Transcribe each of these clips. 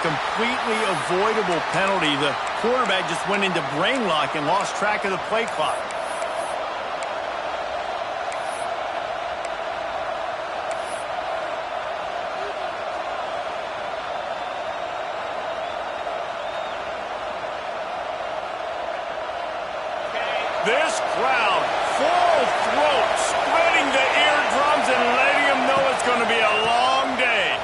completely avoidable penalty. The quarterback just went into brain lock and lost track of the play clock. This crowd, full throat, spreading the eardrums and letting them know it's going to be a long day.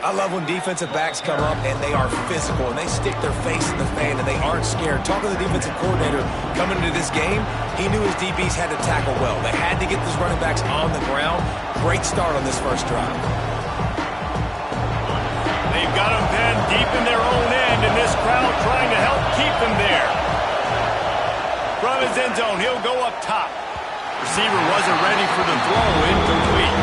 I love when defensive backs come up and they are physical and they stick their face in the fan and they aren't scared. Talking to the defensive coordinator coming into this game, he knew his DBs had to tackle well. They had to get those running backs on the ground. Great start on this first drive. They've got them pinned deep in their own end, and this crowd trying to help keep them there. From his end zone, he'll go up top. Receiver wasn't ready for the throw, incomplete.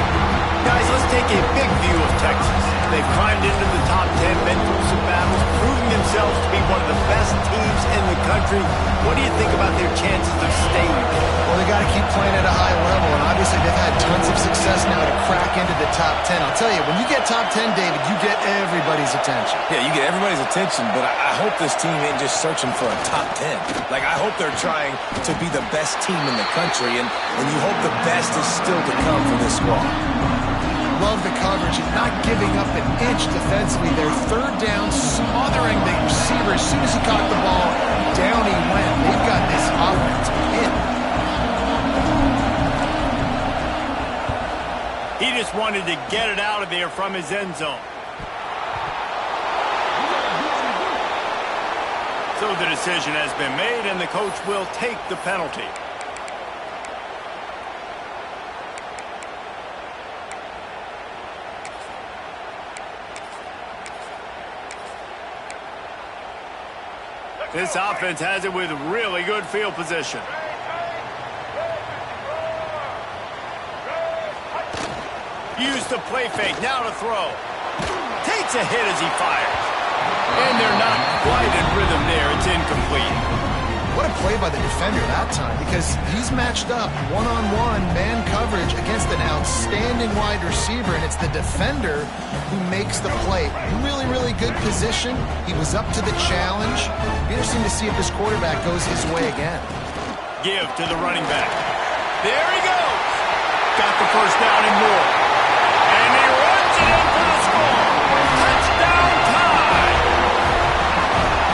Guys, let's take a big view of Texas. They've climbed into the top 10, been through some battles, proving themselves to be one of the best teams in the country. What do you think about their chances of staying there? Well, they got to keep playing at a high level, and obviously they've had tons of success now to crack into the top 10. I'll tell you, when you get top 10, David, you get everybody's attention. Yeah, you get everybody's attention, but I hope this team ain't just searching for a top 10. Like, I hope they're trying to be the best team in the country, and you hope the best is still to come for this squad. Love the coverage and not giving up an inch defensively. They're third down, smothering the receiver. As soon as he caught the ball, down he went. They've got this offense pinned. He just wanted to get it out of there from his end zone. So the decision has been made, and the coach will take the penalty. This offense has it with really good field position. Use the play fake, now to throw. Takes a hit as he fires. And they're not quite in rhythm there. It's incomplete. What a play by the defender that time, because he's matched up one-on-one man coverage against an outstanding wide receiver, and it's the defender who makes the play. Really, really good position. He was up to the challenge. Interesting to see if this quarterback goes his way again. Give to the running back. There he goes. Got the first down and more. And he runs it in for the score. Touchdown tie.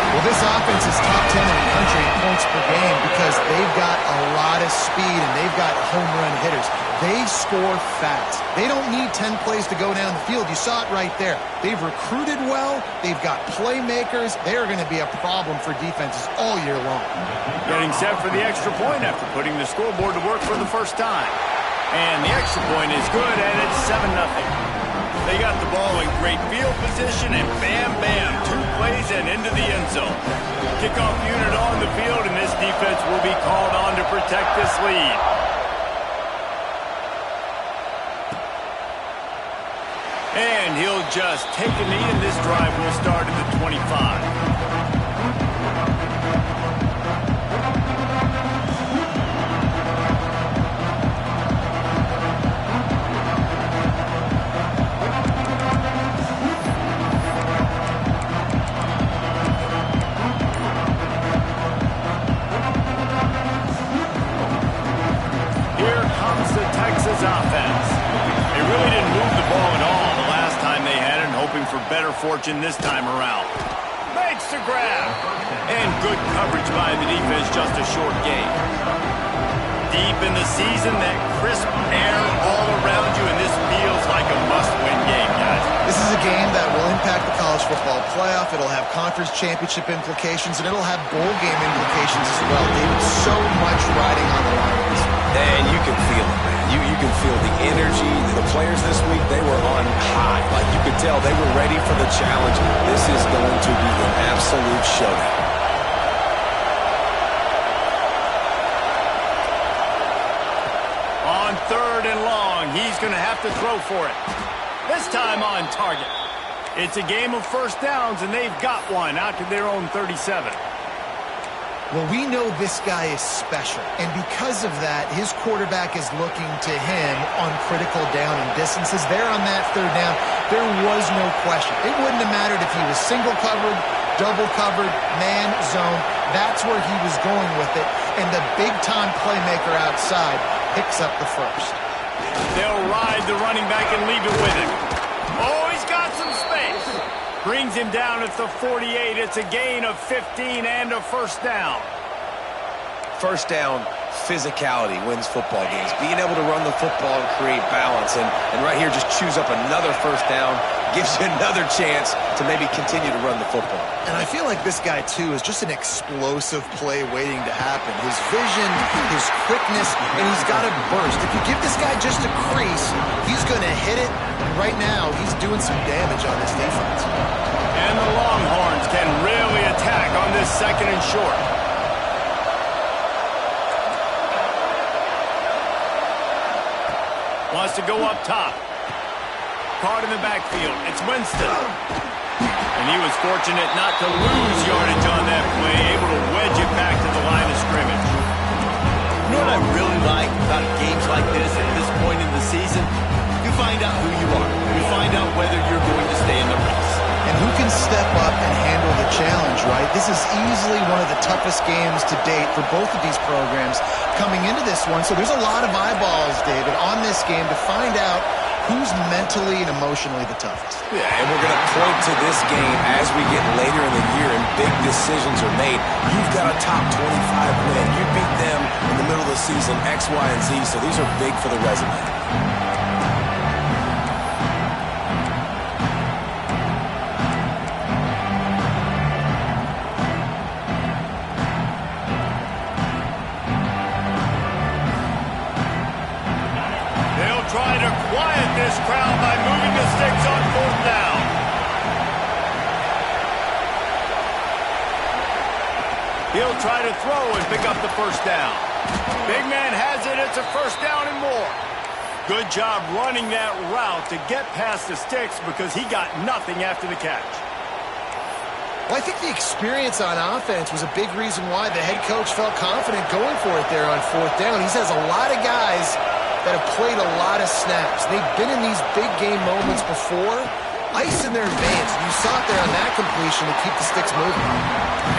Well, this offense is top 10 in the country in points per game because they've got a lot of speed and they've got home run hitters. They score fast. They don't need 10 plays to go down the field. You saw it right there. They've recruited well. They've got playmakers. They're going to be a problem for defenses all year long. Getting set for the extra point after putting the scoreboard to work for the first time. And the extra point is good, and it's 7-0. They got the ball in great field position, and bam, bam, 2 plays and into the end zone. Kickoff unit on the field, and this defense will be called on to protect this lead. And he'll just take a knee, and this drive will start at the 25. Offense. They really didn't move the ball at all the last time they had it, and hoping for better fortune this time around. Makes the grab. And good coverage by the defense, just a short gain. Deep in the season, that crisp air all around you, and this feels like a must-win game, guys. This is a game that will impact the college football playoff. It'll have conference championship implications, and it'll have bowl game implications as well. David, so much riding on the line. And you can feel it, man. You can feel the energy. The players this week, they were on high. Like, you could tell they were ready for the challenge. This is going to be an absolute showdown. On 3rd and long, he's going to have to throw for it. This time on target. It's a game of first downs, and they've got one out to their own 37. Well, we know this guy is special, and because of that, his quarterback is looking to him on critical down and distances. There on that third down, there was no question. It wouldn't have mattered if he was single covered, double covered, man, zone. That's where he was going with it, and the big-time playmaker outside picks up the first. They'll ride the running back and leave it with him. Oh, he's got some space. Brings him down at the 48. It's a gain of 15 and a first down. First down, physicality wins football games. Being able to run the football and create balance. And right here, just choose up another first down. Gives you another chance to maybe continue to run the football. And I feel like this guy, too, is just an explosive play waiting to happen. His vision, his quickness, and he's got a burst. If you give this guy just a crease, he's going to hit it. And right now, he's doing some damage on this defense. And the Longhorns can really attack on this second and short. Wants to go up top. Caught in the backfield. It's Winston. And he was fortunate not to lose yardage on that play, able to wedge it back to the line of scrimmage. You know what I really like about games like this at this point in the season? You find out who you are. You find out whether you're going to stay in the race. And who can step up and handle the challenge, right? This is easily one of the toughest games to date for both of these programs coming into this one. So there's a lot of eyeballs, David, on this game to find out who's mentally and emotionally the toughest. Yeah, and we're going to point to this game as we get later in the year and big decisions are made. You've got a top 25 win. You beat them in the middle of the season, X, Y, and Z, so these are big for the resume. Try to quiet this crowd by moving the sticks on fourth down. He'll try to throw and pick up the first down. Big man has it. It's a first down and more. Good job running that route to get past the sticks because he got nothing after the catch. Well, I think the experience on offense was a big reason why the head coach felt confident going for it there on fourth down. He says a lot of guys that have played a lot of snaps. They've been in these big game moments before. Ice in their veins. You saw it there on that completion to keep the sticks moving.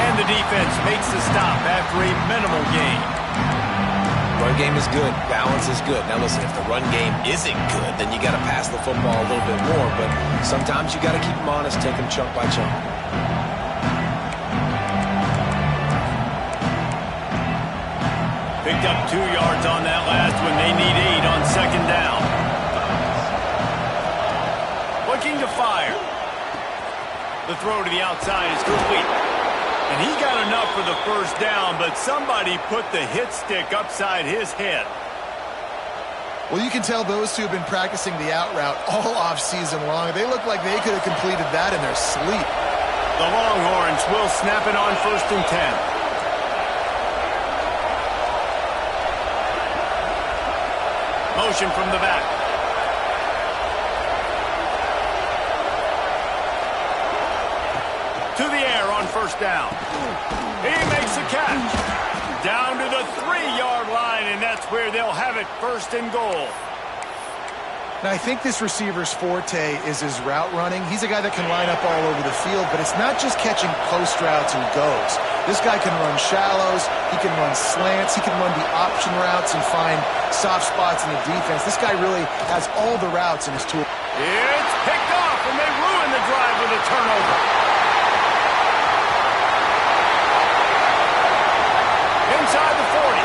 And the defense makes the stop after a minimal gain. Run game is good. Balance is good. Now listen, if the run game isn't good, then you got to pass the football a little bit more. But sometimes you got to keep them honest, take them chunk by chunk. Picked up 2 yards on that last one. They need 8 on second down. Looking to fire. The throw to the outside is complete. And he got enough for the first down, but somebody put the hit stick upside his head. Well, you can tell those two have been practicing the out route all off season long. They look like they could have completed that in their sleep. The Longhorns will snap it on first and 10. Motion from the back. To the air on first down. He makes the catch. Down to the 3-yard line, and that's where they'll have it first and goal. Now, I think this receiver's forte is his route running. He's a guy that can line up all over the field, but it's not just catching post routes and goes. This guy can run shallows, he can run slants, he can run the option routes and find soft spots in the defense. This guy really has all the routes in his tool. It's picked off, and they ruin the drive with a turnover. Inside the 40.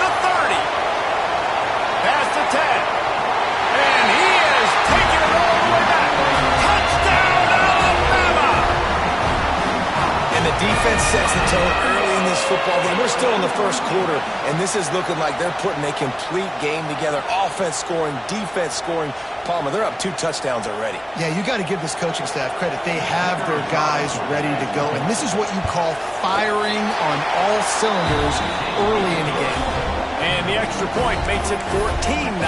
The 30. Past the 10. And he is taking it all the way back. Touchdown, Alabama! And the defense sets the tone early in this football game. We're still in the first quarter, and this is looking like they're putting a complete game together. Offense scoring, defense scoring. Palmer, they're up 2 touchdowns already. Yeah, you got to give this coaching staff credit. They have their guys ready to go, and this is what you call firing on all cylinders early in the game. And the extra point makes it 14-0.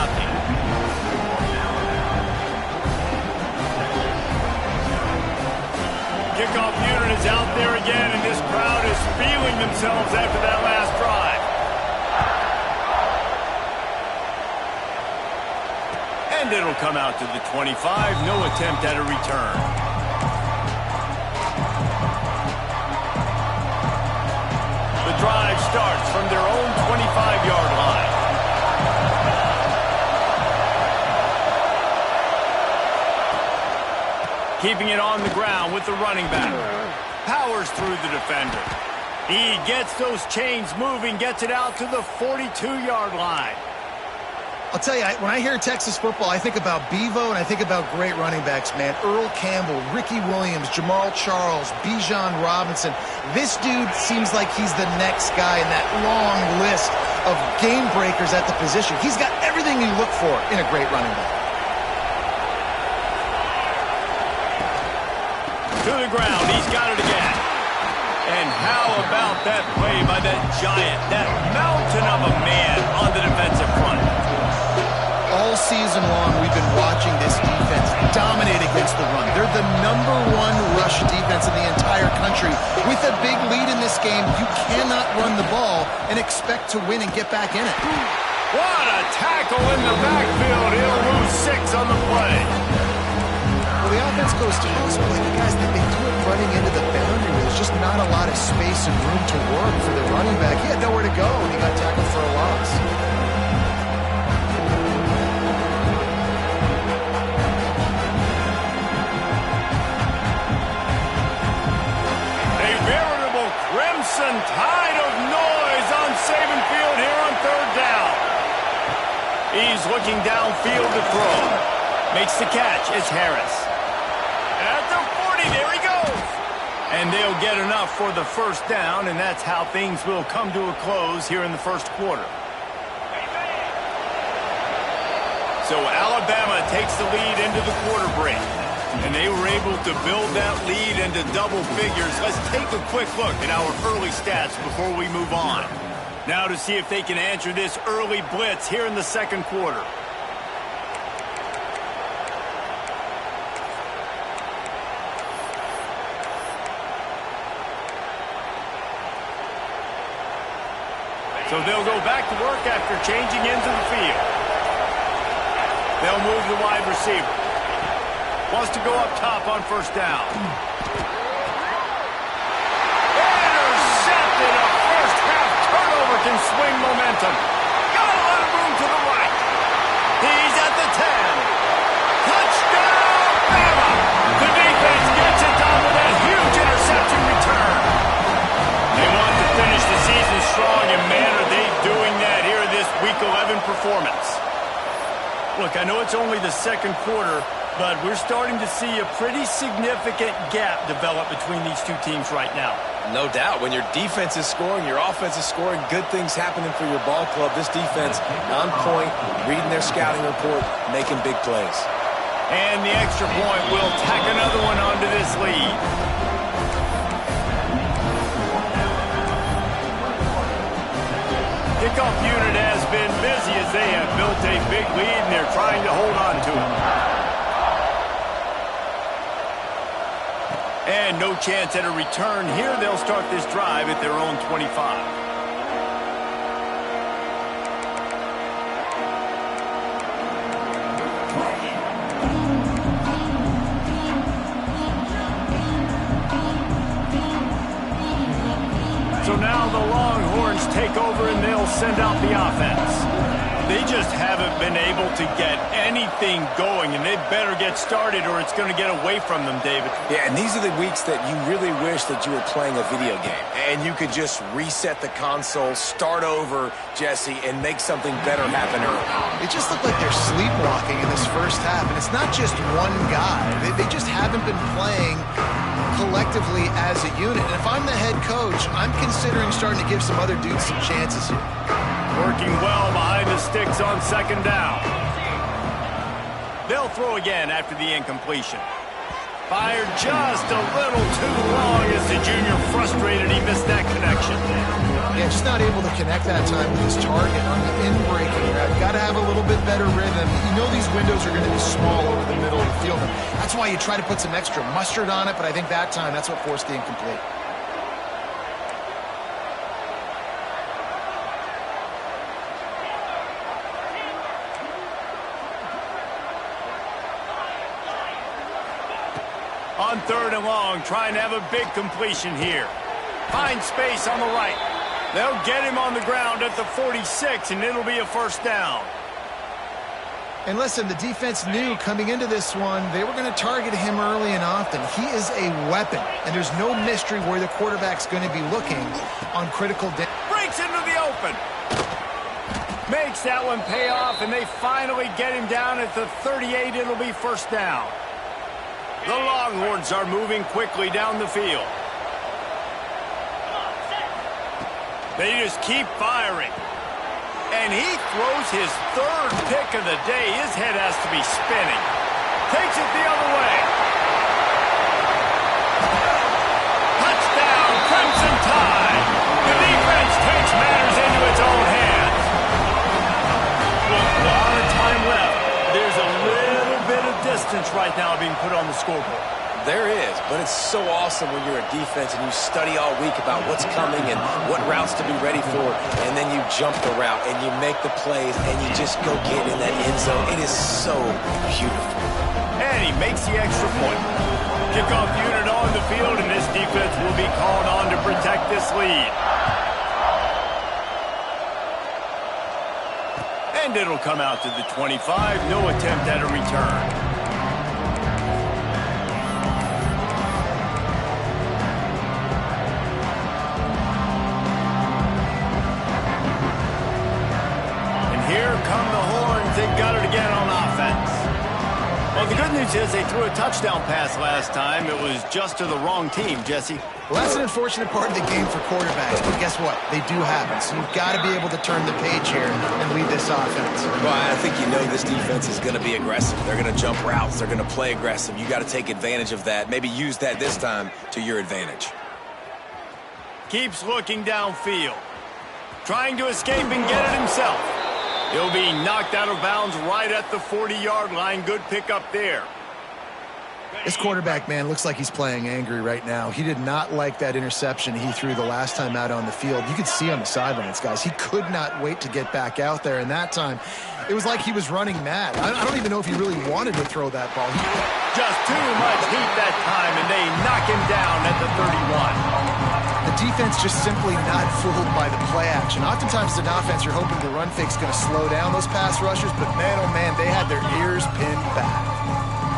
Kickoff unit is He's out there again, and this crowd is feeling themselves after that last drive. And it'll come out to the 25. No attempt at a return. The drive starts from their own 25-yard line. Keeping it on the ground with the running back. Powers through the defender. He gets those chains moving, gets it out to the 42-yard line. I'll tell you, when I hear Texas football, I think about Bevo and I think about great running backs, man. Earl Campbell, Ricky Williams, Jamal Charles, Bijan Robinson. This dude seems like he's the next guy in that long list of game breakers at the position. He's got everything you look for in a great running back. To the ground, he's got it again. And how about that play by that giant, that mountain of a man on the defensive front? All season long, we've been watching this defense dominate against the run. They're the #1 rush defense in the entire country. With a big lead in this game, you cannot run the ball and expect to win and get back in it. What a tackle in the backfield. He'll lose 6 on the play. Well, the offense goes to hospital. Guys, they do it running into the boundary. There's just not a lot of space and room to work for the running back. He had nowhere to go, and he got tackled for a loss. A veritable crimson tide of noise on Saban Field here on 3rd down. He's looking downfield to throw. Makes the catch. It's Harris. At the 40, there he goes. And they'll get enough for the 1st down, and that's how things will come to a close here in the 1st quarter. So Alabama takes the lead into the quarter break. And they were able to build that lead into double figures. Let's take a quick look at our early stats before we move on. Now to see if they can answer this early blitz here in the 2nd quarter. So they'll go back to work after changing into the field. They'll move the wide receiver. Wants to go up top on 1st down. Intercepted. A first-half turnover can swing momentum. Got a lot of room to the right. He's at the 10. Touchdown, Bama! The defense gets it done with that huge interception return. They want to finish the season strong, and man, are they doing that here in this Week 11 performance. Look, I know it's only the 2nd quarter, but we're starting to see a pretty significant gap develop between these two teams right now. No doubt. When your defense is scoring, your offense is scoring, good things happening for your ball club. This defense on point, reading their scouting report, making big plays. And the extra point will tack another one onto this lead. Kickoff unit has been busy as they have built a big lead, and they're trying to hold on to it. And no chance at a return here. They'll start this drive at their own 25. So now the Longhorns take over and they'll send out the offense. They just haven't been able to get anything going, and they better get started or it's going to get away from them, David. Yeah, and these are the weeks that you really wish that you were playing a video game and you could just reset the console, start over, Jesse, and make something better happen early. It just looked like they're sleepwalking in this 1st half, and it's not just one guy. They just haven't been playing collectively as a unit. And if I'm the head coach, I'm considering starting to give some other dudes some chances here. Working well behind the sticks on 2nd down. They'll throw again after the incompletion. Fired just a little too long as the junior frustrated he missed that connection. Yeah, just not able to connect that time with his target on the in-breaking route. Got to have a little bit better rhythm. You know these windows are going to be small over the middle of the field. That's why you try to put some extra mustard on it, but I think that time that's what forced the incomplete. On 3rd and long, trying to have a big completion here. Find space on the right. They'll get him on the ground at the 46, and it'll be a first down. And listen, the defense knew coming into this one, they were going to target him early and often. He is a weapon, and there's no mystery where the quarterback's going to be looking on critical day. Breaks into the open. Makes that one pay off, and they finally get him down at the 38. It'll be first down. The Longhorns are moving quickly down the field. They just keep firing. And he throws his 3rd pick of the day. His head has to be spinning. Takes it the other way. Touchdown, Crimson Tide. The defense takes matters into its own hands. With a lot of time left, there's a little bit of distance right now being put on the scoreboard. There is, but it's so awesome when you're a defense and you study all week about what's coming and what routes to be ready for, and then you jump the route and you make the plays and you just go get in that end zone. It is so beautiful. And he makes the extra point. Kickoff unit on the field, and this defense will be called on to protect this lead. And it'll come out to the 25. No attempt at a return. Come the horns, they got it again on offense. Well, the good news is they threw a touchdown pass last time. It was just to the wrong team, Jesse. Well, that's an unfortunate part of the game for quarterbacks, but guess what? They do happen, so you've got to be able to turn the page here and lead this offense. Well, I think you know this defense is going to be aggressive. They're going to jump routes. They're going to play aggressive. You got to take advantage of that. Maybe use that this time to your advantage. Keeps looking downfield. Trying to escape and get it himself. He'll be knocked out of bounds right at the 40-yard line. Good pickup there. This quarterback, man, looks like he's playing angry right now. He did not like that interception he threw the last time out on the field. You could see on the sidelines, guys. He could not wait to get back out there, and that time, it was like he was running mad. I don't even know if he really wanted to throw that ball. Just too much heat that time, and they knock him down at the 31. The defense just simply not fooled by the play action. Oftentimes, as an offense, you're hoping the run fake's going to slow down those pass rushers, but man, oh man, they had their ears pinned back.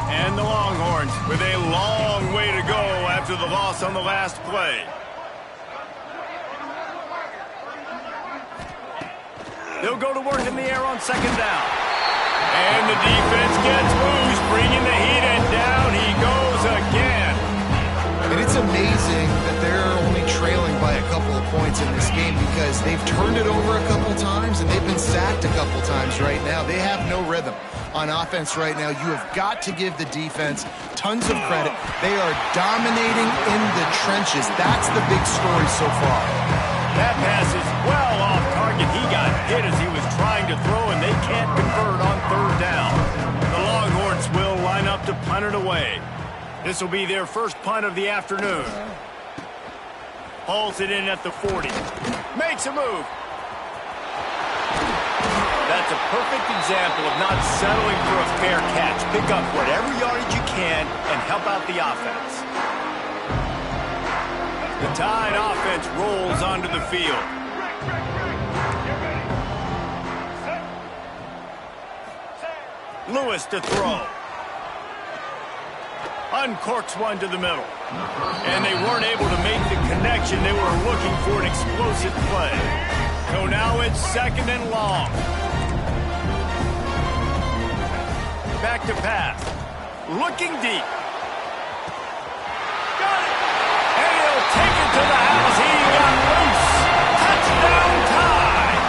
And the Longhorns with a long way to go after the loss on the last play. They'll go to work in the air on 2nd down. And the defense gets loose, bringing the heat, and down he goes again. And it's amazing that they're only trailing by a couple of points in this game because they've turned it over a couple times and they've been sacked a couple times right now. They have no rhythm on offense right now. You have got to give the defense tons of credit. They are dominating in the trenches. That's the big story so far. That pass is well off target. He got hit as he was trying to throw, and they can't convert on 3rd down. The Longhorns will line up to punt it away. This will be their first punt of the afternoon. Hauls it in at the 40. Makes a move. That's a perfect example of not settling for a fair catch. Pick up whatever yardage you can and help out the offense. The Tide offense rolls onto the field. Lewis to throw. Uncorks one to the middle. And they weren't able to make the connection. They were looking for an explosive play. So now it's 2nd and long. Back to pass. Looking deep. Got it. And he'll take it to the house. He got loose. Touchdown Tide.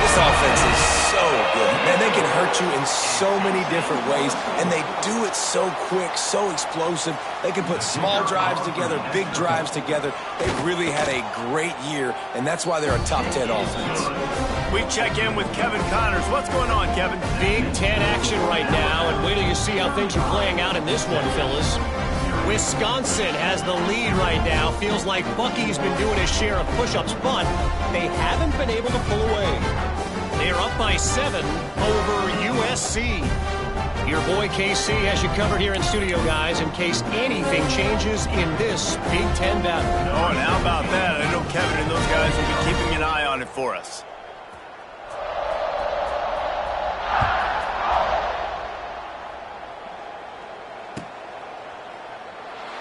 This offense is so good. Man, they can hurt you in so many different ways, and they do it so quick, so explosive. They can put small drives together, big drives together. They've really had a great year, and that's why they're a top 10 offense. We check in with Kevin Connors. What's going on, Kevin? Big Ten action right now, and wait till you see how things are playing out in this one, fellas. Wisconsin has the lead right now. Feels like Bucky's been doing his share of push-ups, but they haven't been able to pull away. They're up by 7 over USC. Your boy KC has you covered here in studio, guys, in case anything changes in this Big Ten battle. Oh, and how about that? I know Kevin and those guys will be keeping an eye on it for us.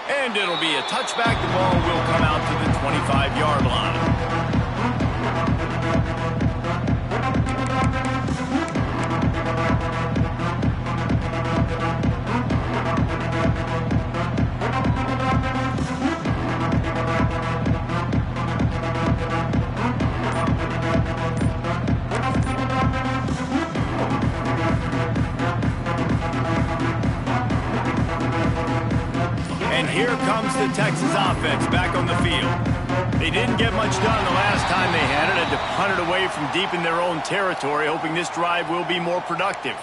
And it'll be a touchback. The ball will come out to the 25-yard line. Here comes the Texas offense back on the field. They didn't get much done the last time they had it. Had to punt it away from deep in their own territory, hoping this drive will be more productive.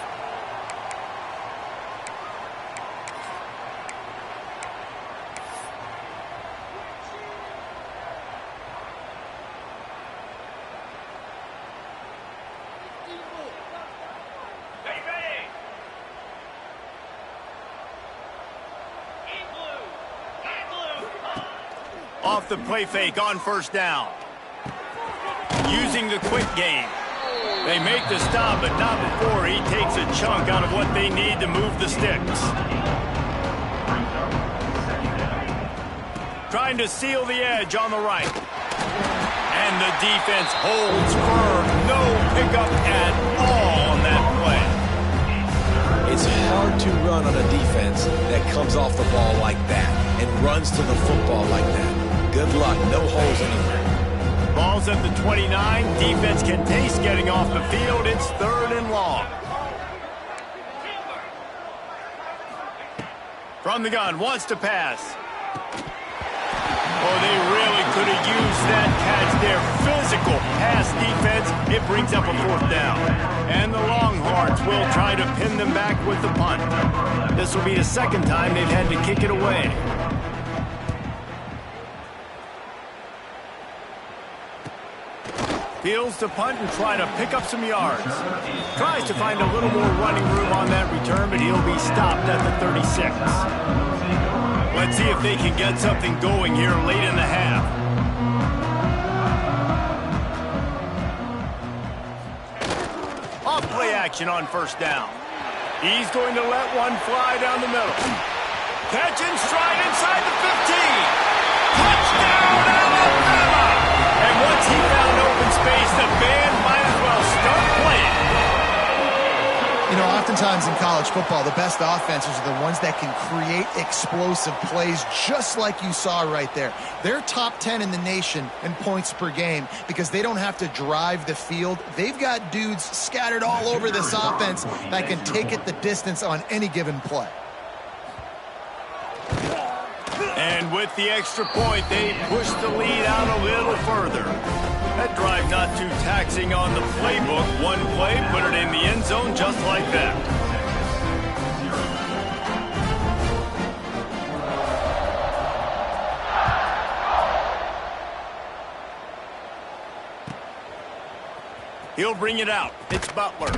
Off the play fake on first down. Using the quick game. They make the stop, but not before he takes a chunk out of what they need to move the sticks. Trying to seal the edge on the right. And the defense holds firm. No pickup at all on that play. It's hard to run on a defense that comes off the ball like that and runs to the football like that. Good luck. No holes anywhere. Ball's at the 29. Defense can taste getting off the field. It's 3rd and long. From the gun, wants to pass. Oh, they really could have used that catch there. Physical pass defense. It brings up a 4th down. And the Longhorns will try to pin them back with the punt. This will be the 2nd time they've had to kick it away. Fields to punt and try to pick up some yards. Tries to find a little more running room on that return, but he'll be stopped at the 36. Let's see if they can get something going here late in the half. Off play action on first down. He's going to let one fly down the middle. Catch and stride inside the 15. Touchdown, Alabama! And once he found open space, the band might as well start playing. You know, oftentimes in college football, the best offenses are the ones that can create explosive plays just like you saw right there. They're top 10 in the nation in points per game because they don't have to drive the field. They've got dudes scattered all over this offense that can take it the distance on any given play. And with the extra point, they push the lead out a little further. That drive not too taxing on the playbook. One play, put it in the end zone just like that. He'll bring it out. It's Butler.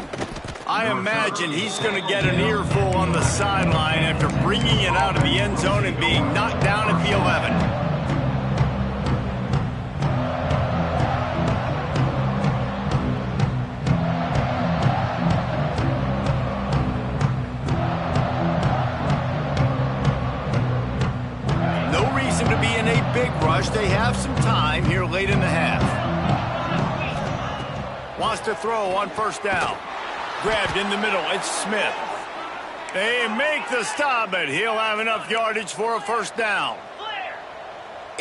I imagine he's going to get an earful on the sideline after bringing it out of the end zone and being knocked down at the 11. No reason to be in a big rush. They have some time here late in the half. Wants to throw on first down. Grabbed in the middle, it's Smith. They make the stop, but he'll have enough yardage for a first down.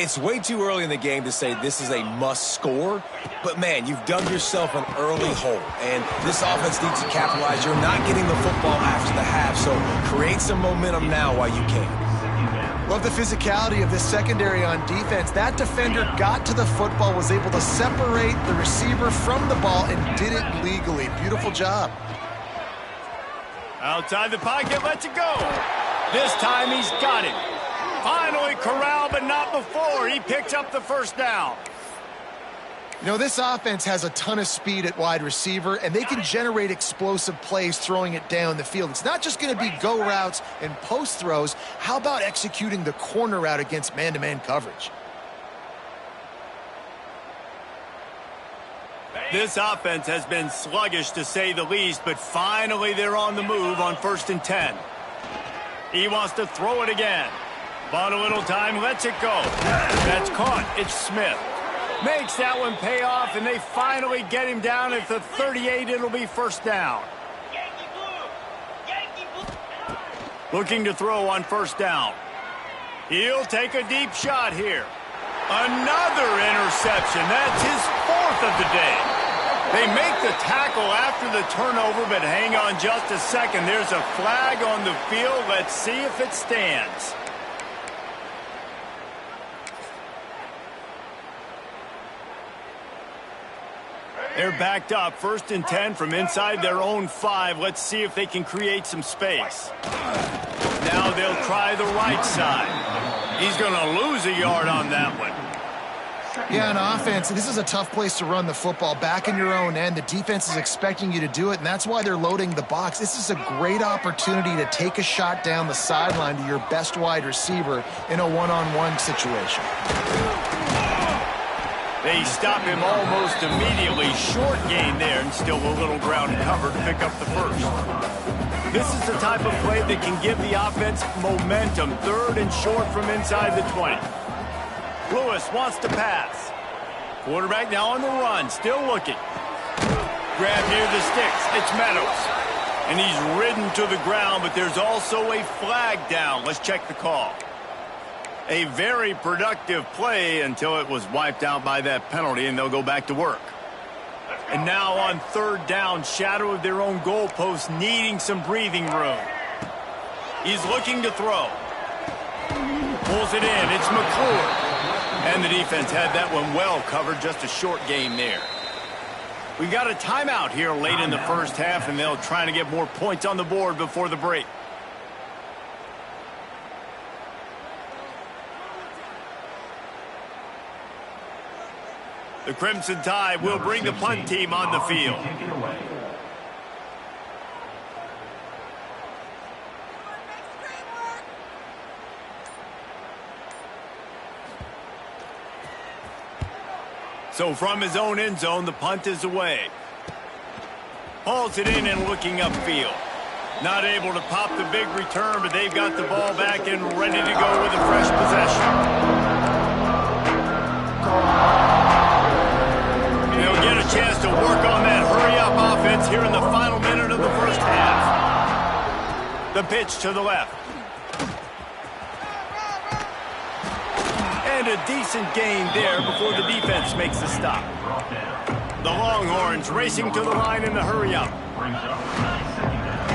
It's way too early in the game to say this is a must score, but man, you've dug yourself an early hole, and this offense needs to capitalize. You're not getting the football after the half, so create some momentum now while you can. Love the physicality of this secondary on defense. That defender got to the football, was able to separate the receiver from the ball, and did it legally. Beautiful job. Outside the pocket, lets it go. This time he's got it. Finally corralled, but not before. He picks up the first down. You know, this offense has a ton of speed at wide receiver, and they can generate explosive plays throwing it down the field. It's not just going to be go routes and post throws. How about executing the corner route against man-to-man coverage? This offense has been sluggish, to say the least, but finally they're on the move on 1st and 10. He wants to throw it again. Bought a little time, lets it go. That's caught. It's Smith. Makes that one pay off, and they finally get him down at the 38. It'll be first down. Looking to throw on first down. He'll take a deep shot here. Another interception. That's his 4th of the day. They make the tackle after the turnover, but hang on just a second. There's a flag on the field. Let's see if it stands. They're backed up, 1st and 10 from inside their own 5. Let's see if they can create some space. Now they'll try the right side. He's going to lose a yard on that one. Yeah, on offense, this is a tough place to run the football. Back in your own end, the defense is expecting you to do it, and that's why they're loading the box. This is a great opportunity to take a shot down the sideline to your best wide receiver in a one-on-one situation. They stop him almost immediately. Short gain there, and still a little ground cover to pick up the first. This is the type of play that can give the offense momentum. 3rd and short from inside the 20. Lewis wants to pass. Quarterback now on the run, still looking. Grab near the sticks. It's Meadows. And he's ridden to the ground, but there's also a flag down. Let's check the call. A very productive play until it was wiped out by that penalty, and they'll go back to work. And now on 3rd down, shadow of their own goalpost, needing some breathing room. He's looking to throw. Pulls it in. It's McClure. And the defense had that one well covered, just a short gain there. We got a timeout here late in the first half, and they'll try to get more points on the board before the break. The Crimson Tide will bring the punt team on the field. So from his own end zone, the punt is away. Hauls it in and looking upfield. Not able to pop the big return, but they've got the ball back and ready to go with a fresh possession. They'll get a chance to work on that hurry-up offense here in the final minute of the first half. The pitch to the left. And a decent gain there before the defense makes the stop. The Longhorns racing to the line in the hurry-up.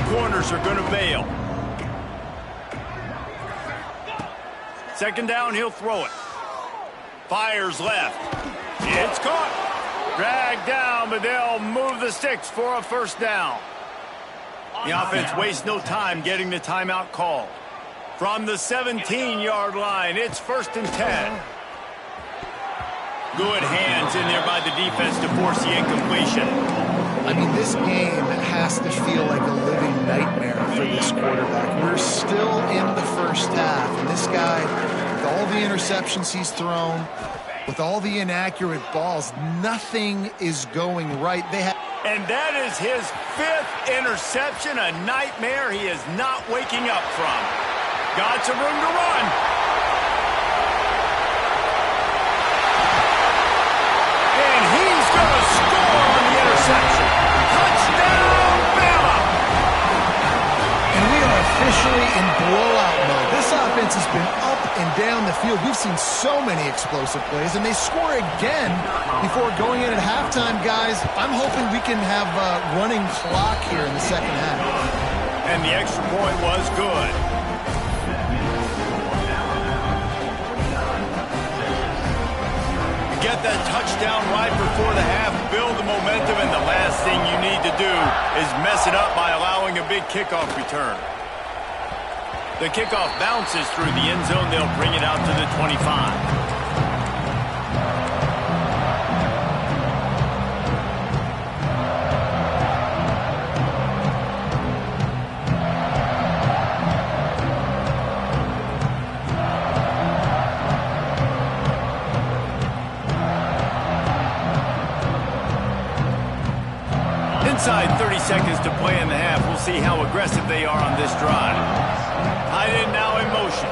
Corners are going to bail. 2nd down, he'll throw it. Fires left. It's caught. Dragged down, but they'll move the sticks for a first down. The offense wastes no time getting the timeout called. From the 17-yard line, it's 1st and 10. Good hands in there by the defense to force the incompletion. I mean, this game has to feel like a living nightmare for this quarterback. We're still in the first half, and this guy, with all the interceptions he's thrown, with all the inaccurate balls, nothing is going right. And that is his 5th interception, a nightmare he is not waking up from. Got some room to run. And he's going to score on the interception. Touchdown, Bama! And we are officially in blowout mode. This offense has been up and down the field. We've seen so many explosive plays, and they score again before going in at halftime, guys. I'm hoping we can have a running clock here in the second half. And the extra point was good. Get that touchdown right before the half, build the momentum, and the last thing you need to do is mess it up by allowing a big kickoff return. The kickoff bounces through the end zone. They'll bring it out to the 25. Inside 30 seconds to play in the half. We'll see how aggressive they are on this drive. Tight end now in motion.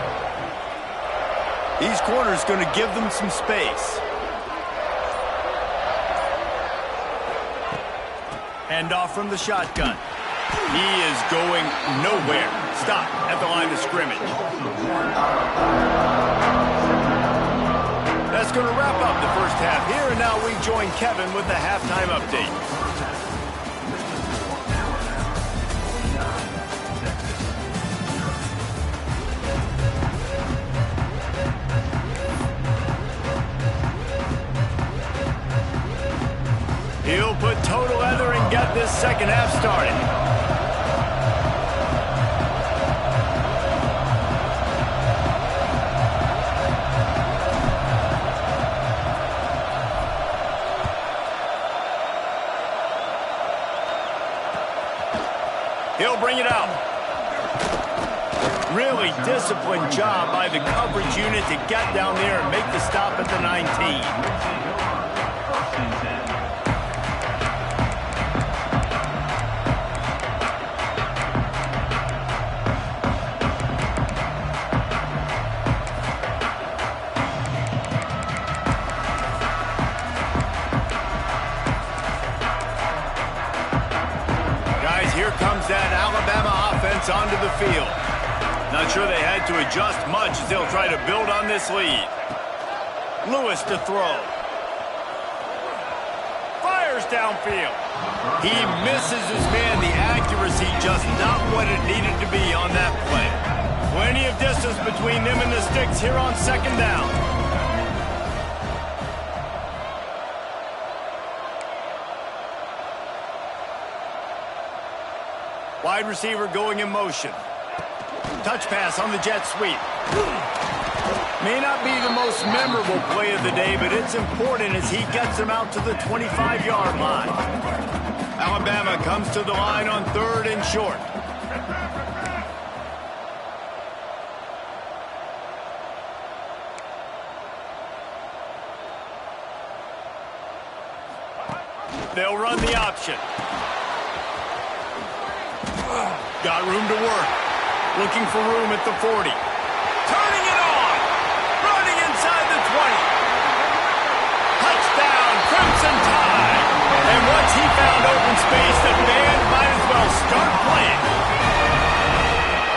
These corners going to give them some space. Handoff from the shotgun. He is going nowhere. Stop at the line of scrimmage. That's going to wrap up the first half here, and now we join Kevin with the halftime update. He'll put total leather and get this second half started. He'll bring it out. Really disciplined job by the coverage unit to get down there and make the stop at the 19. That Alabama offense onto the field. Not sure they had to adjust much as they'll try to build on this lead. Lewis to throw. Fires downfield. He misses his man. The accuracy just not what it needed to be on that play. Plenty of distance between them and the sticks here on second down. Wide receiver going in motion. Touch pass on the jet sweep. May not be the most memorable play of the day, but it's important as he gets them out to the 25-yard line. Alabama comes to the line on third and short. They'll run the option. Got room to work. Looking for room at the 40. Turning it on. Running inside the 20. Touchdown, Crimson Tide. And once he found open space, the band might as well start playing.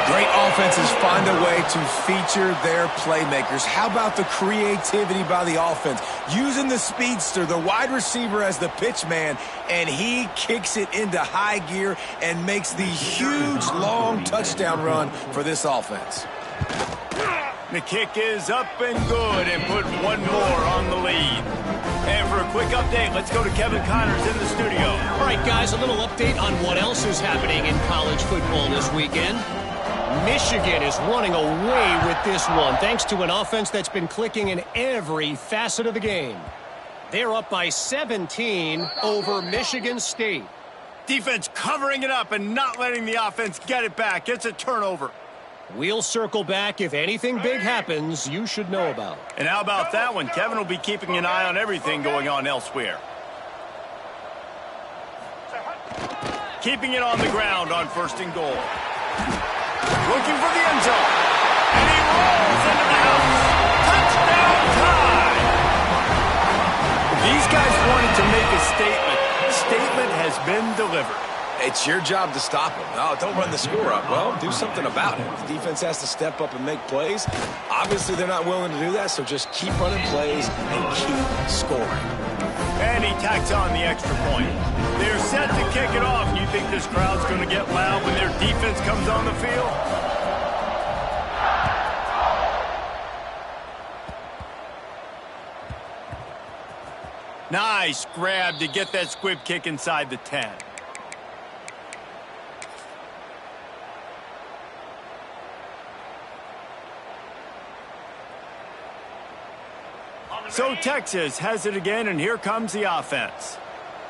Great offenses find a way to feature their playmakers. How about the creativity by the offense? Using the speedster, the wide receiver as the pitch man, and he kicks it into high gear and makes the huge, long touchdown run for this offense. The kick is up and good and put one more on the lead. And for a quick update, let's go to Kevin Connors in the studio. All right, guys, a little update on what else is happening in college football this weekend. Michigan is running away with this one, thanks to an offense that's been clicking in every facet of the game. They're up by 17 over Michigan State. Defense covering it up and not letting the offense get it back. It's a turnover. We'll circle back if anything big happens you should know about. And how about that one? Kevin will be keeping an eye on everything going on elsewhere. Keeping it on the ground on first and goal. Looking for the end zone. And he rolls into the house. Touchdown time. These guys wanted to make a statement. Statement has been delivered. It's your job to stop him. No, don't run the score up. Well, do something about it. The defense has to step up and make plays. Obviously, they're not willing to do that, so just keep running plays and keep scoring. And he tacks on the extra point. They're set to kick it off. You think this crowd's going to get loud when their defense comes on the field? Nice grab to get that squib kick inside the 10. So Texas has it again, and here comes the offense.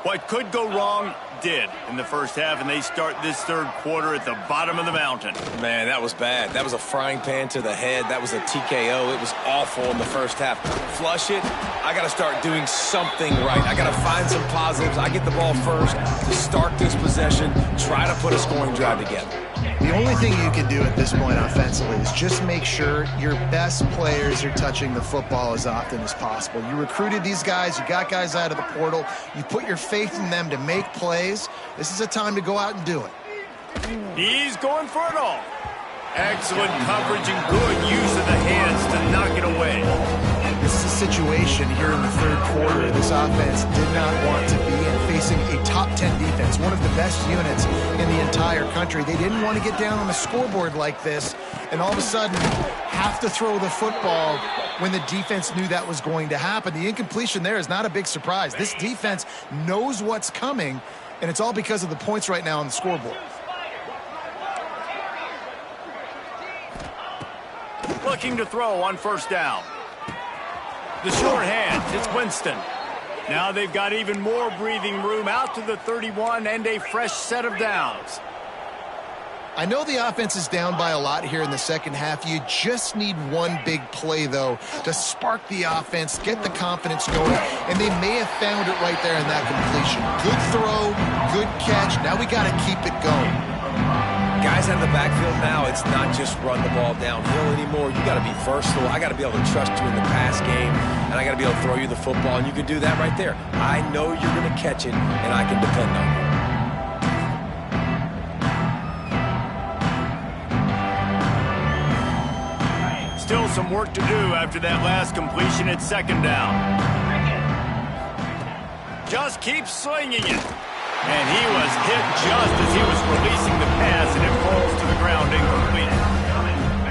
What could go wrong did in the first half, and they start this third quarter at the bottom of the mountain. Man, that was bad. That was a frying pan to the head. That was a TKO. It was awful in the first half. Flush it. I got to start doing something right. I got to find some positives. I get the ball first to start this possession, try to put a scoring drive together. The only thing you can do at this point offensively is just make sure your best players are touching the football as often as possible. You recruited these guys. You got guys out of the portal. You put your faith in them to make plays. This is a time to go out and do it. He's going for it all. Excellent coverage and good use of the hands to knock it away. This is a situation here in the third quarter this offense did not want to be in, facing a top 10 defense, one of the best units in the entire country. They didn't want to get down on the scoreboard like this and all of a sudden have to throw the football when the defense knew that was going to happen. The incompletion there is not a big surprise. This defense knows what's coming, and it's all because of the points right now on the scoreboard. Looking to throw on first down. The short hands, it's Winston. Now they've got even more breathing room out to the 31 and a fresh set of downs. I know the offense is down by a lot here in the second half. You just need one big play, though, to spark the offense, get the confidence going, and they may have found it right there in that completion. Good throw, good catch. Now we got to keep it going. Guys out of the backfield now, it's not just run the ball downhill anymore. You got to be versatile. I got to be able to trust you in the pass game, and I got to be able to throw you the football, and you can do that right there. I know you're going to catch it, and I can depend on you. Still some work to do after that last completion at second down. Just keep slinging it. And he was hit just as he was releasing the pass, and it falls to the ground incomplete.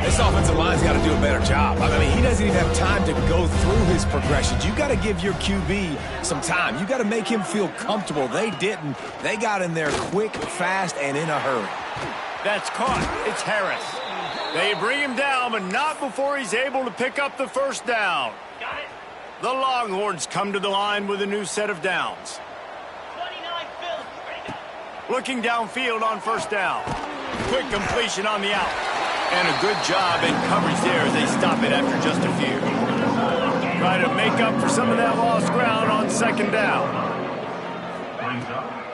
This offensive line's got to do a better job. I mean, he doesn't even have time to go through his progressions. You got to give your QB some time. You got to make him feel comfortable. They didn't. They got in there quick, fast, and in a hurry. That's caught. It's Harris. They bring him down, but not before he's able to pick up the first down. The Longhorns come to the line with a new set of downs. Looking downfield on first down. Quick completion on the out. And a good job in coverage there as they stop it after just a few. Try to make up for some of that lost ground on second down.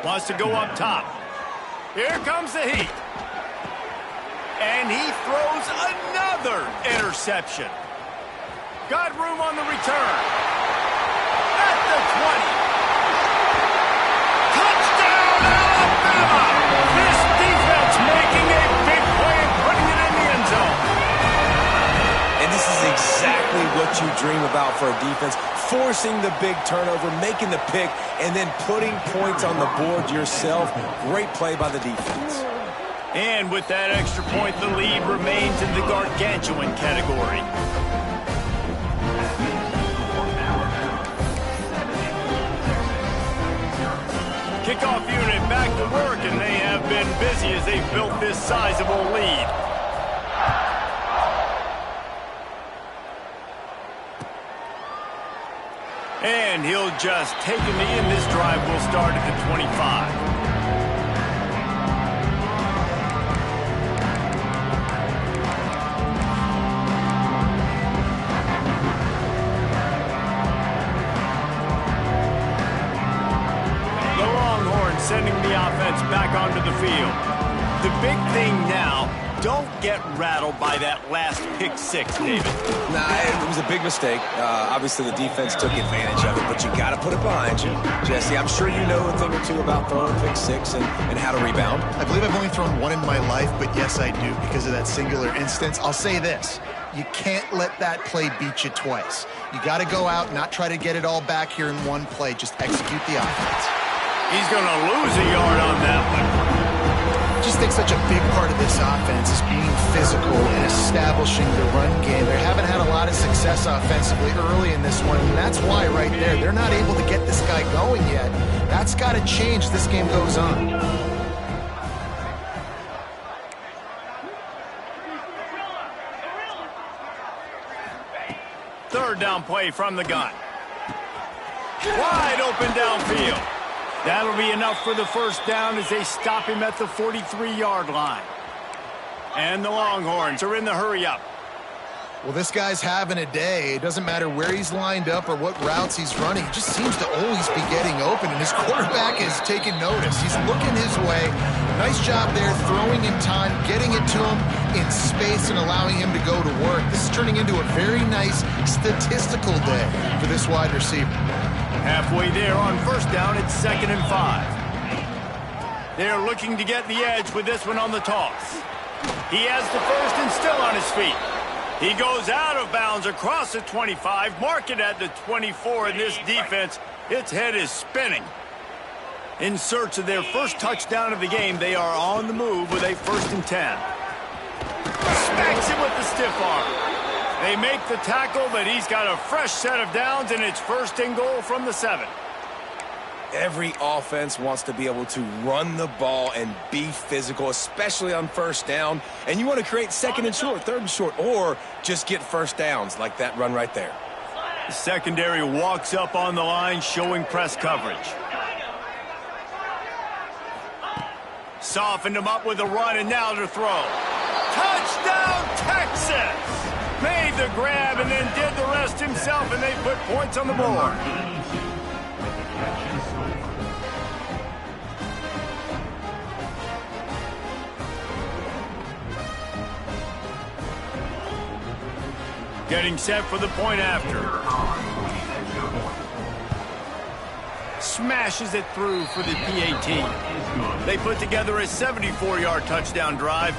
Wants to go up top. Here comes the heat. And he throws another interception. Got room on the return. At the 20. This defense making a big play and putting it in the end zone. And this is exactly what you dream about for a defense. Forcing the big turnover, making the pick, and then putting points on the board yourself. Great play by the defense. And with that extra point, the lead remains in the gargantuan category. Kickoff unit back to work, and they have been busy as they've built this sizable lead. And he'll just take a knee, and this drive will start at the 25. Sending the offense back onto the field. The big thing now don't get rattled by that last pick six, David. Nah, it was a big mistake. Obviously, the defense took advantage of it, but you got to put it behind you. Jesse, I'm sure you know a thing or two about throwing pick six and how to rebound. I believe I've only thrown one in my life, but yes, I do because of that singular instance. I'll say this. You can't let that play beat you twice. You got to go out, not try to get it all back here in one play. Just execute the offense. He's going to lose a yard on that one. I just think such a big part of this offense is being physical and establishing the run game. They haven't had a lot of success offensively early in this one, and that's why right there, they're not able to get this guy going yet. That's got to change as this game goes on. Third down play from the gun. Wide open downfield. That'll be enough for the first down as they stop him at the 43-yard line. And the Longhorns are in the hurry-up. Well, this guy's having a day. It doesn't matter where he's lined up or what routes he's running. He just seems to always be getting open, and his quarterback is taking notice. He's looking his way. Nice job there, throwing in time, getting it to him in space and allowing him to go to work. This is turning into a very nice statistical day for this wide receiver. Halfway there on first down, it's 2nd and 5. They're looking to get the edge with this one on the toss. He has the first and still on his feet. He goes out of bounds across the 25, mark it at the 24, and this defense, its head is spinning. In search of their first touchdown of the game, they are on the move with a 1st and 10. Smacks him with the stiff arm. They make the tackle, but he's got a fresh set of downs, and it's 1st and goal from the 7. Every offense wants to be able to run the ball and be physical, especially on first down. And you want to create 2nd and short, 3rd and short, or just get first downs like that run right there. The secondary walks up on the line, showing press coverage. Softened him up with a run, and now to throw. Touchdown, Texas! Made the grab and then did the rest himself, and they put points on the board. Getting set for the point after. Smashes it through for the PAT. They put together a 74-yard touchdown drive,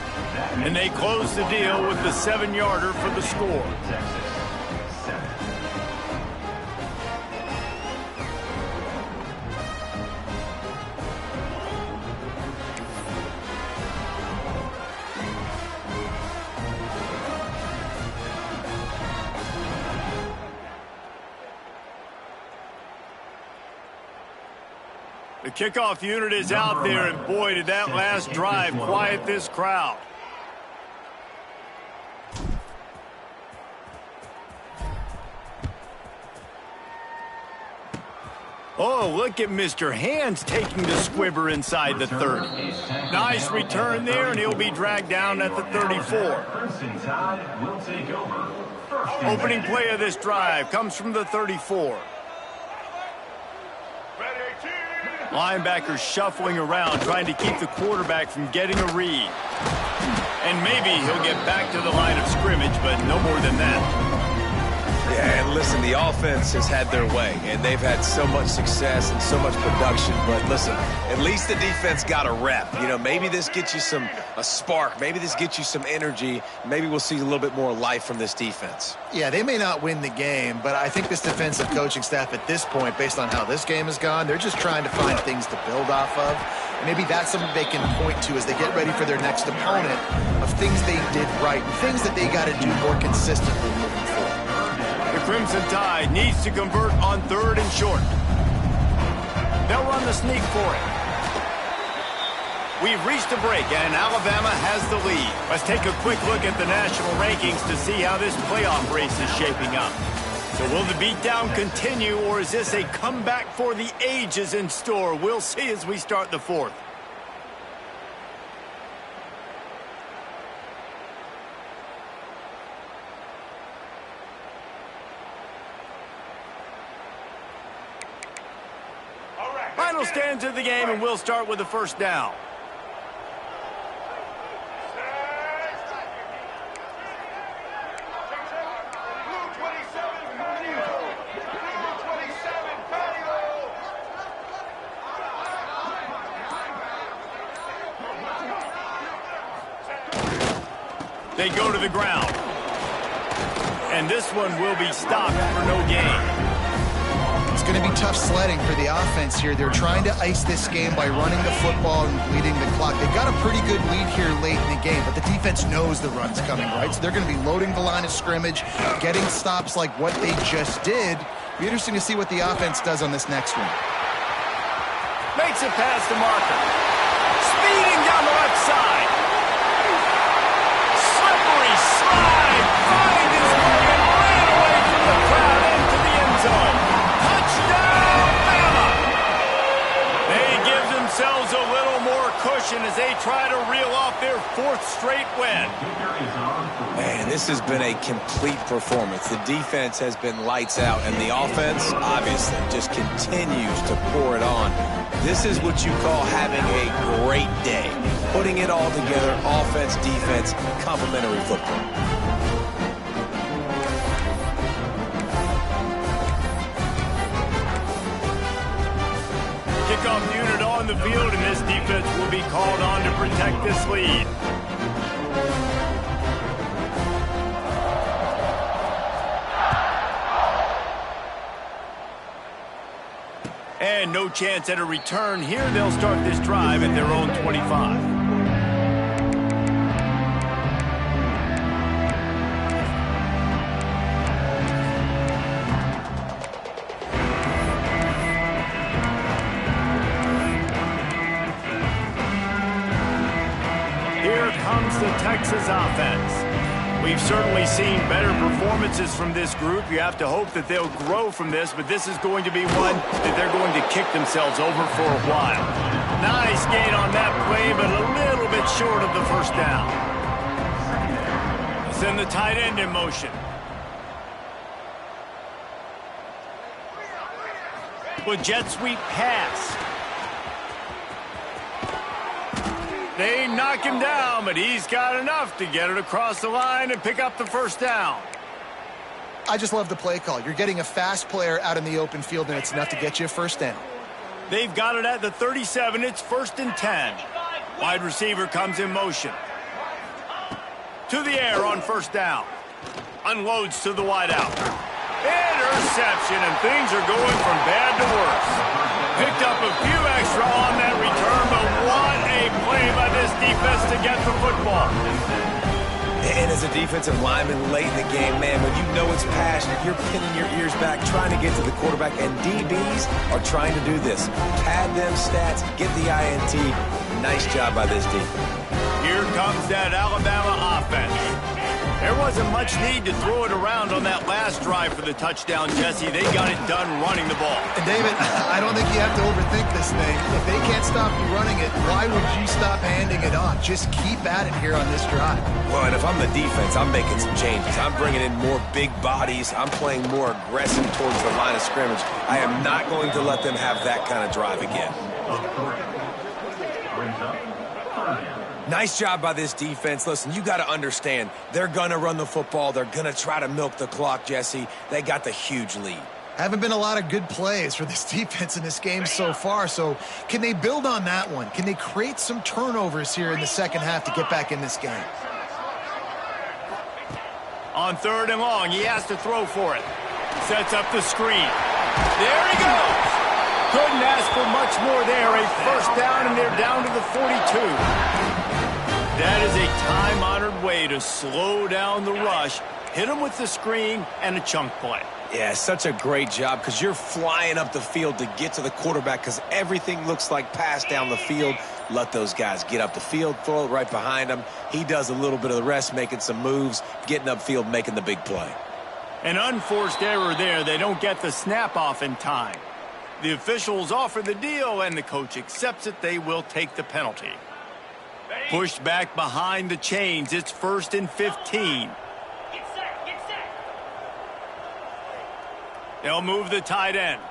and they close the deal with the 7-yarder for the score. The kickoff unit is out there, and boy, did that last drive quiet this crowd. Oh, look at Mr. Hands taking the squibber inside the 30. Nice return there, and he'll be dragged down at the 34. Opening play of this drive comes from the 34. Linebackers shuffling around, trying to keep the quarterback from getting a read. And maybe he'll get back to the line of scrimmage, but no more than that. Yeah, and listen, the offense has had their way, and they've had so much success and so much production. But listen, at least the defense got a rep. You know, maybe this gets you a spark. Maybe this gets you some energy. Maybe we'll see a little bit more life from this defense. Yeah, they may not win the game, but I think this defensive coaching staff at this point, based on how this game has gone, they're just trying to find things to build off of. Maybe that's something they can point to as they get ready for their next opponent of things they did right, things that they got to do more consistently moving forward. The Crimson Tide needs to convert on 3rd and short. They'll run the sneak for it. We've reached a break, and Alabama has the lead. Let's take a quick look at the national rankings to see how this playoff race is shaping up. So will the beatdown continue, or is this a comeback for the ages in store? We'll see as we start the 4th. Final stands of the game, and we'll start with the 1st down. They go to the ground. And this one will be stopped for no gain. It's going to be tough sledding for the offense here. They're trying to ice this game by running the football and bleeding the clock. They've got a pretty good lead here late in the game, but the defense knows the run's coming, right? So they're going to be loading the line of scrimmage, getting stops like what they just did. Be interesting to see what the offense does on this next one. Makes a pass to Marker. Speeding down the left side. Slippery slide. Finds his way and ran away from the crowd into the end zone. Touchdown, Bama! They give themselves a little more cushion as they try to reel off their 4th straight win. Man, this has been a complete performance. The defense has been lights out, and the offense, obviously, just continues to pour it on. This is what you call having a great day. Putting it all together, offense, defense, complementary football. Kickoff unit on the field, and this defense will be called on to protect this lead. And no chance at a return here. They'll start this drive at their own 25. Here comes the Texas offense. We've certainly seen better performances from this group. You have to hope that they'll grow from this, but this is going to be one that they're going to kick themselves over for a while. Nice gain on that play, but a little bit short of the first down. Send the tight end in motion. With jet sweep pass. They knock him down, but he's got enough to get it across the line and pick up the first down. I just love the play call. You're getting a fast player out in the open field, and it's enough to get you a first down. They've got it at the 37. It's 1st and 10. Wide receiver comes in motion. To the air on first down. Unloads to the wideout. Interception, and things are going from bad to worse. Picked up a few extra on that return, but what a play by this defense to get the football. And as a defensive lineman late in the game, man, when you know it's passionate, you're pinning your ears back, trying to get to the quarterback, and DBs are trying to do this. Pad them stats, get the INT. Nice job by this defense. Here comes that Alabama offense. There wasn't much need to throw it around on that last drive for the touchdown, Jesse. They got it done running the ball. And David, I don't think you have to overthink this thing. If they can't stop you running it, why would you stop handing it off? Just keep at it here on this drive. Well, and if I'm the defense, I'm making some changes. I'm bringing in more big bodies. I'm playing more aggressive towards the line of scrimmage. I am not going to let them have that kind of drive again. Nice job by this defense. Listen, you got to understand, they're going to run the football. They're going to try to milk the clock, Jesse. They got the huge lead. Haven't been a lot of good plays for this defense in this game so far, so can they build on that one? Can they create some turnovers here in the second half to get back in this game? On 3rd and long, he has to throw for it. Sets up the screen. There he goes. Couldn't ask for much more there. A first down, and they're down to the 42. That is a time-honored way to slow down the rush, hit them with the screen, and a chunk play. Yeah, such a great job because you're flying up the field to get to the quarterback because everything looks like pass down the field. Let those guys get up the field, throw it right behind him. He does a little bit of the rest, making some moves, getting upfield, making the big play. An unforced error there. They don't get the snap off in time. The officials offer the deal, and the coach accepts it. They will take the penalty. Pushed back behind the chains. It's 1st and 15. They'll move the tight end.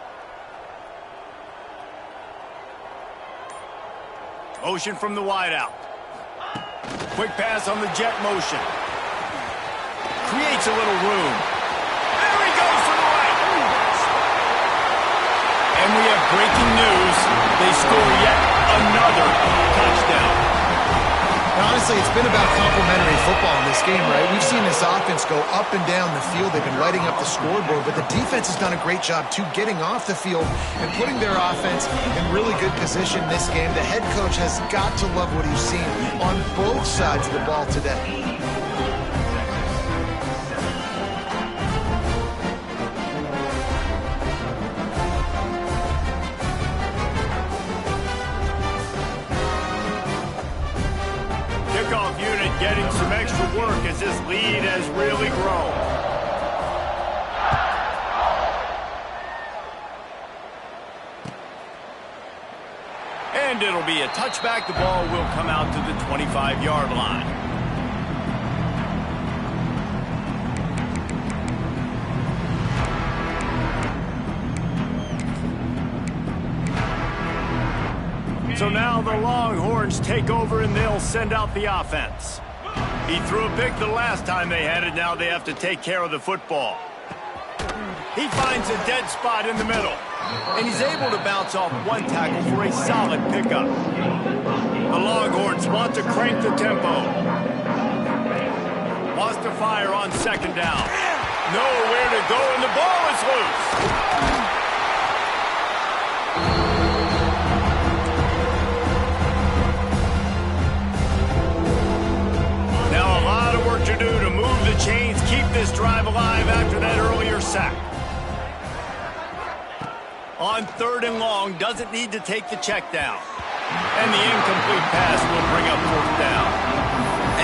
Motion from the wideout. Quick pass on the jet motion. Creates a little room. There he goes to the right. And we have breaking news. They score yet another touchdown. Now, honestly, it's been about complementary football in this game, right? We've seen this offense go up and down the field. They've been lighting up the scoreboard, but the defense has done a great job, too, getting off the field and putting their offense in really good position in this game. The head coach has got to love what he's seen on both sides of the ball today. Kickoff unit getting some extra work as this lead has really grown. And it'll be a touchback. The ball will come out to the 25-yard line. So now the Longhorns take over and they'll send out the offense. He threw a pick the last time they had it. Now they have to take care of the football. He finds a dead spot in the middle. And he's able to bounce off one tackle for a solid pickup. The Longhorns want to crank the tempo. Wants to fire on second down. Nowhere to go, and the ball is loose. Now a lot of work to do to move the chains, keep this drive alive after that earlier sack. On 3rd and long, doesn't need to take the check down. And the incomplete pass will bring up 4th down.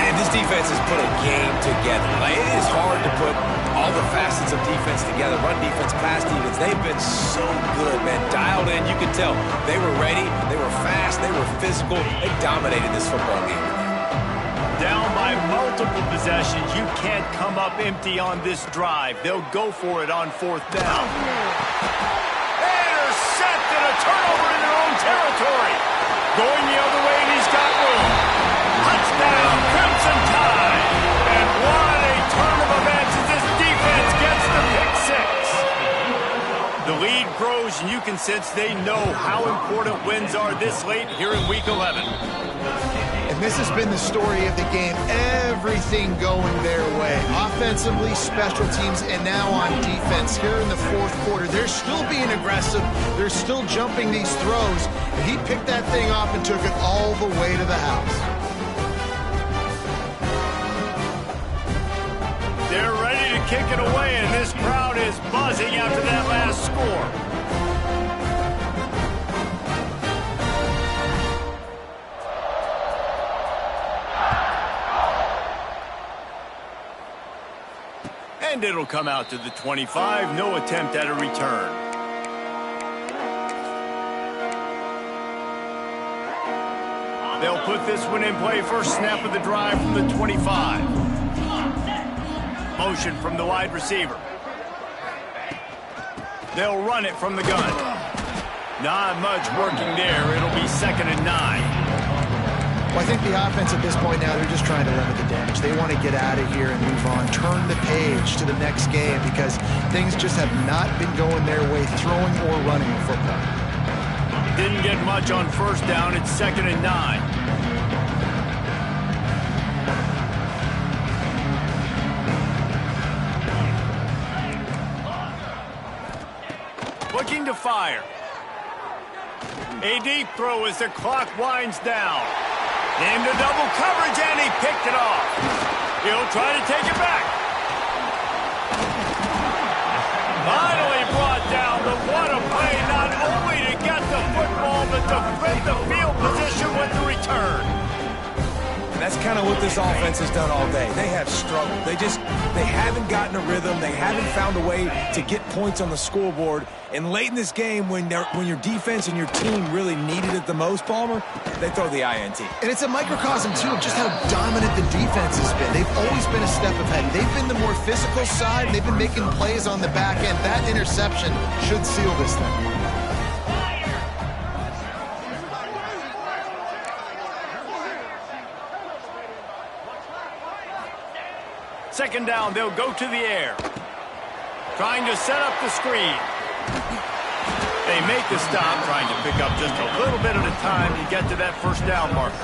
And this defense has put a game together. Like, it is hard to put all the facets of defense together. Run defense, pass defense. They've been so good, man. Dialed in. You could tell they were ready. They were fast. They were physical. They dominated this football game. Down by multiple possessions. You can't come up empty on this drive. They'll go for it on 4th down. Intercepted, a turnover in their own territory. Going the other way, and he's got room. Touchdown, Crimson Tide. And what a turn of events as this defense gets the pick six. The lead grows, and you can sense they know how important wins are this late here in Week 11. And this has been the story of the game. Everything going their way. Offensively, special teams, and now on defense here in the 4th quarter. They're still being aggressive. They're still jumping these throws. And he picked that thing off and took it all the way to the house. They're ready to kick it away, and this crowd is buzzing after that last score. And it'll come out to the 25. No attempt at a return. They'll put this one in play. First snap of the drive from the 25. Motion from the wide receiver. They'll run it from the gun. Not much working there. It'll be 2nd and 9. Well, I think the offense at this point now, they're just trying to limit the damage. They want to get out of here and move on, turn the page to the next game because things just have not been going their way, throwing or running the football. Didn't get much on 1st down. It's 2nd and 9. Looking to fire. A deep throw as the clock winds down. Into double coverage, and he picked it off. He'll try to take it back. Finally brought down, but what a play, not only to get the football, but to flip the field position with the return. And that's kind of what this offense has done all day. They have struggled. They haven't gotten a rhythm. They haven't found a way to get points on the scoreboard. And late in this game, when your defense and your team really needed it the most, Palmer, they throw the INT. And it's a microcosm, too, of just how dominant the defense has been. They've always been a step ahead. They've been the more physical side. They've been making plays on the back end. That interception should seal this thing. Second down, they'll go to the air. Trying to set up the screen. They make the stop, trying to pick up just a little bit at a time to get to that 1st down marker.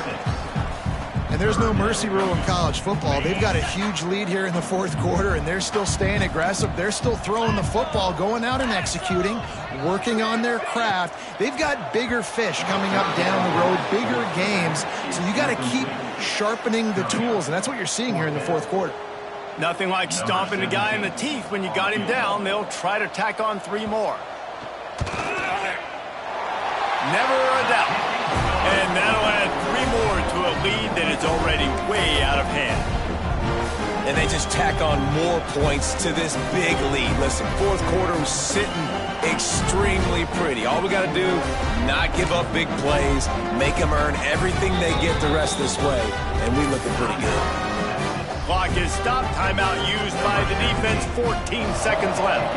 And there's no mercy rule in college football. They've got a huge lead here in the fourth quarter, and they're still staying aggressive. They're still throwing the football, going out and executing, working on their craft. They've got bigger fish coming up down the road, bigger games. So you got to keep sharpening the tools, and that's what you're seeing here in the fourth quarter. Nothing like stomping a guy in the teeth when you got him down. They'll try to tack on 3 more. Never a doubt. And that'll add 3 more to a lead that is already way out of hand. And they just tack on more points to this big lead. Listen, fourth quarter was sitting extremely pretty. All we got to do, not give up big plays, make them earn everything they get the rest of this way, and we looking pretty good. Clock is stopped. Timeout used by the defense. 14 seconds left.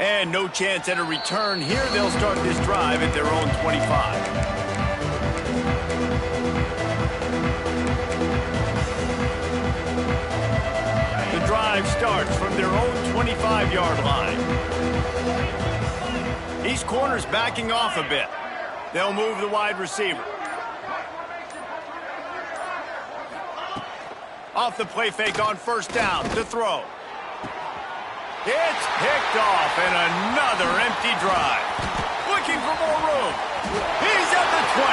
And no chance at a return here. They'll start this drive at their own 25. The drive starts from their own 25-yard line. These corners backing off a bit. They'll move the wide receiver. Off the play fake on first down to throw. It's picked off, and another empty drive. Looking for more room. He's at the 20.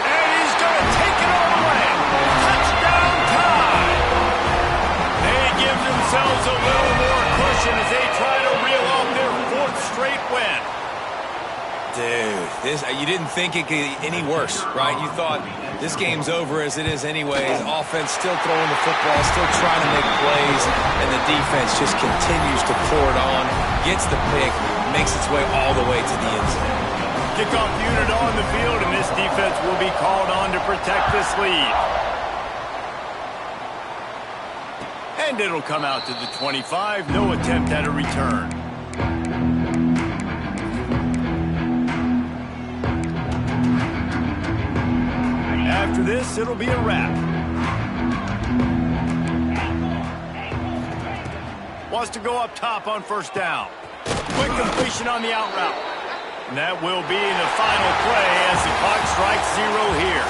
And he's going to take it all the way. Touchdown time. They give themselves a little more cushion as they try to reel off their 4th straight win. Dude, you didn't think it could get any worse, right? You thought this game's over as it is anyways. Offense still throwing the football, still trying to make plays, and the defense just continues to pour it on, gets the pick, makes its way all the way to the end zone. Kickoff unit on the field, and this defense will be called on to protect this lead. And it'll come out to the 25. No attempt at a return. After this, it'll be a wrap. Wants to go up top on first down. Quick completion on the out route. And that will be the final play as the clock strikes 0 here.